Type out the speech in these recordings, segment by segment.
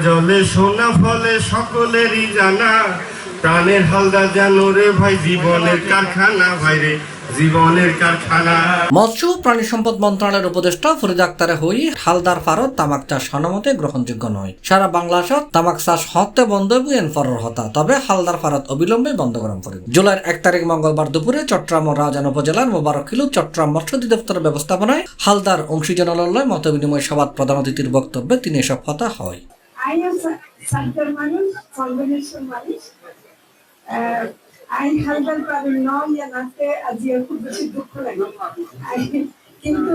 জলে সোনা ফলে সকলেরই জানা, প্রাণের হালদার জানো রে ভাই জীবনের কারখানা, ভাইরে জীবনের কারখানা। মৎস্য ও প্রাণী সম্পদ মন্ত্রণালয়ের উপদেষ্টা ফরিদ আক্তারে হই হালদার ফারত তামাক চাষ হনমতে গ্রহণযোগ্য নয়। সারা বাংলাদেশত তামাক চাষ হতে বন্ধ বুয়েন ফরর হতা, তবে হালদার ফারত অবিলম্বে বন্ধ করাম ফরিদ। জুলাইয়ের 1 তারিখ মঙ্গলবার দুপুরে চট্টগ্রাম ও রাউজান উপজেলার মোবারকখিলু চট্টগ্রাম মৎস্য অধিদপ্তরের ব্যবস্থাপনায় হালদার অংশীজনালয় মত বিনিময় সভাত প্রধান অতিথির বক্তব্যে তিনি এসব কথা হয়। আইন হালদার পারেন নয় নাতে আজ খুব বেশি দুঃখ লাগে, কিন্তু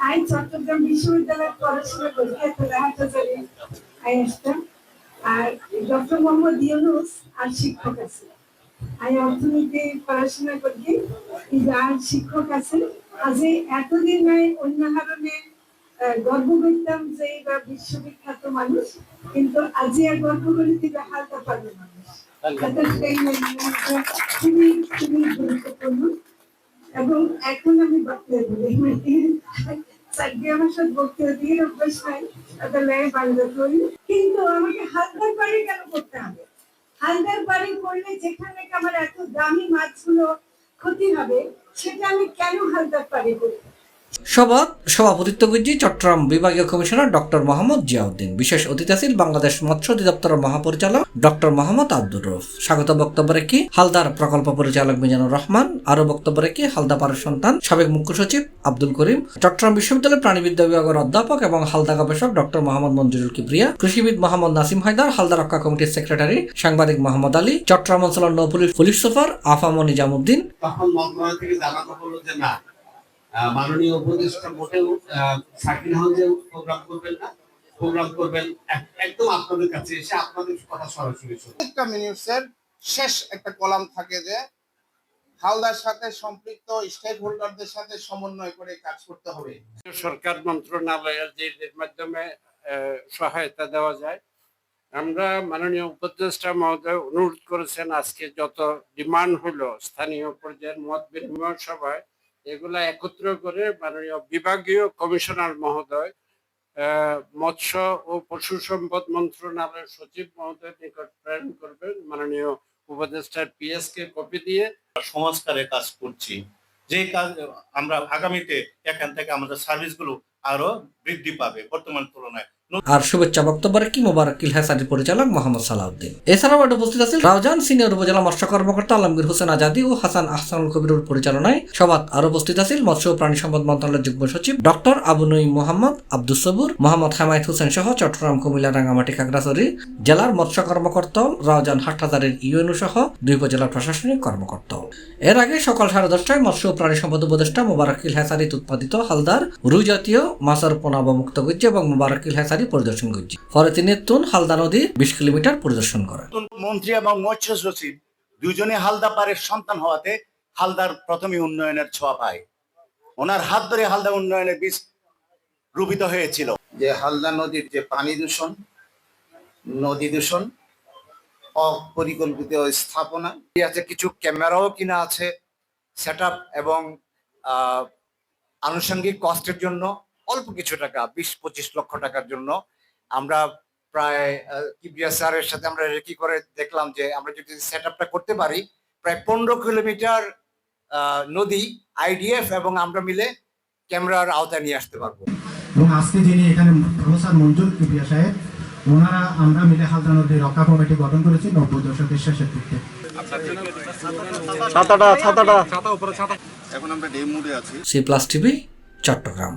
আইন চট্টগ্রাম বিশ্ববিদ্যালয়ে পড়াশোনা করি, আর ডক্টর মোহাম্মদ ইউনুস আর শিক্ষক আছে। আমি অর্থনীতি পড়াশোনা করি, আর শিক্ষক আছে। আজ এতদিন অন্য কারণে গর্ব করতাম যে বিশ্ববিখ্যাত মানুষ, কিন্তু আজি আর গর্ব করে দিবে হালকা পাবে মানুষ। খুবই খুবই গুরুত্বপূর্ণ। এবং এখন আমি বক্তব্য বলি, আমার সাথে বক্তব্য দিয়ে অভ্যাস নাই, বাংলা করি, কিন্তু আমাকে হালদার বাড়ি কেন করতে হবে? হালদার বাড়ি করলে যেখানে আমার এত দামি মাছগুলো ক্ষতি হবে, সেটা আমি কেন হালদার বাড়ি করি? সভাত সভাপতিত্ব করছি চট্টগ্রাম বিভাগীয় কমিশনার ডক্টর মোহাম্মদ জিয়াউদ্দিন। বিশেষ অতিথি ছিলেন বাংলাদেশ মৎস্য অধিদপ্তরের মহাপরিচালক ডক্টর মোহাম্মদ আব্দুর রউফ। স্বাগত বক্তব্য রেখে হালদার প্রকল্প পরিচালক মিজানুর রহমান, আরো বক্তব্য রেখে হালদা পাড়ার সন্তান সাবেক মুখ্য সচিব আব্দুল করিম, চট্টগ্রাম বিশ্ববিদ্যালয়ের প্রাণীবিদ্যা বিভাগের অধ্যাপক এবং হালদা গবেষক ডক্টর মোহাম্মদ মঞ্জুরুল কিবরিয়া, কৃষিবিদ মোহাম্মদ নাসিম হায়দার, হালদা রক্ষা কমিটির সেক্রেটারি সাংবাদিক মোহাম্মদ আলী, চট্টগ্রাম অঞ্চলের নৌপুলিশ পুলিশ সুপার আফাম নিজামুদ্দিন। তখন মন্ত্রণালয় থেকে জানানো হলো যে না, মাননীয় উপদেষ্টা মোটেও সাকিন হাউসে প্রোগ্রাম করবেন না, প্রোগ্রাম করবেন একদম আপনাদের কাছে এসে আপনাদের কথা সরাসরি শুনবেন। একটা মিনিটসের শেষ একটা কলাম থাকে যে হালদার সাথে সম্পৃক্ত স্টেক হোল্ডারদের সাথে সমন্বয় করে কাজ করতে হবে। সরকার মন্ত্রণালয়ের যে মাধ্যমে সহায়তা দেওয়া যায়, আমরা মাননীয় উপদেষ্টা মহোদয় অনুরোধ করেছেন আজকে যত ডিমান্ড হলো স্থানীয় পর্যায়ের মত বিনিময় সভায় এগুলা একত্র করে মাননীয় বিভাগীয় কমিশনার মহোদয় মৎস্য ও পশু সম্পদ মন্ত্রণালয়ের সচিব মহোদয়ের নিকট প্রেরণ করবেন। মাননীয় উপদেষ্টার পিএস কে কপি দিয়ে সংস্কারের কাজ করছি, যে কাজ আমরা আগামীতে এখান থেকে আমাদের সার্ভিসগুলো আরো বৃদ্ধি পাবে বর্তমান তুলনায়। আর শুভেচ্ছা বক্তব্য রেখে মোবারকখিল হ্যাচারির পরিচালক মোহাম্মদ সালাউদ্দিন। এছাড়াও উপস্থিত আছেন রাউজান সিনিয়র উপজেলা মৎস্য কর্মকর্তা আলমগীর হোসেন আজাদি ও হাসান আহসানুল কবিরের পরিচালনায় সভাত আরো উপস্থিত আছেন মৎস্য ও প্রাণী সম্পদ মন্ত্রণালয়ের যুগ্ম সচিব ডক্টর আবু নঈম মোহাম্মদ, আব্দুস সবুর, মোহাম্মদ হামায়েত হোসেন সহ চট্টগ্রাম, কুমিল্লা, রাঙ্গামাটি, খাগড়াছড়ি জেলার মৎস্য কর্মকর্তা, রাউজান হাটহাজারের ইউএনও সহ 2 উপজেলার প্রশাসনিক কর্মকর্তা। এর আগে সকাল 10:30টায় মৎস্য ও প্রাণী সম্পদ উপদেষ্টা মোবারকখিল হ্যাচারিতে উৎপাদিত হালদার রুই জাতীয় মাছের পোনা অবমুক্ত করছে এবং মোবারকখিল হ্যাচারি পরিদর্শন করছে। পরে তিনি হালদা নদী 20 কিলোমিটার পরিদর্শন করেন। মন্ত্রী এবং মৎস্য সচিব দুজনে হালদা পাড়ের সন্তান হওয়াতে হালদার প্রথমে উন্নয়নের ছোঁয়া পায়। ওনার হাত ধরে হালদা উন্নয়নের বীজ রূপিত হয়েছিল। যে হালদা নদীর যে পানি দূষণ, নদী দূষণ, অপরিকল্পিত স্থাপনা আছে, কিছু ক্যামেরাও কিনা আছে, সেটআপ এবং আনুষঙ্গিক কষ্টের জন্য অল্প কিছু টাকা 20-25 লক্ষ টাকার জন্য আমরা প্রায় কিবরিয়া স্যারের সাথে আমরা রেকি করে দেখলাম যে আমরা যদি সেটআপটা করতে পারি প্রায় 15 কিলোমিটার নদী আইডিএফ এবং আমরা মিলে ক্যামেরার আওতায় নিয়ে আসতে পারবো। এবং আজকে যিনি এখানে প্রফেসর মঞ্জুর কিবরিয়া সাহেব, ওনারা আমরা মিলে হালদা নদী রক্ষা কমিটি গঠন করেছি 90 দশকের শেষের দিকে। এখন আমরা ডে মোডে আছি। C plus TV, Chittagong.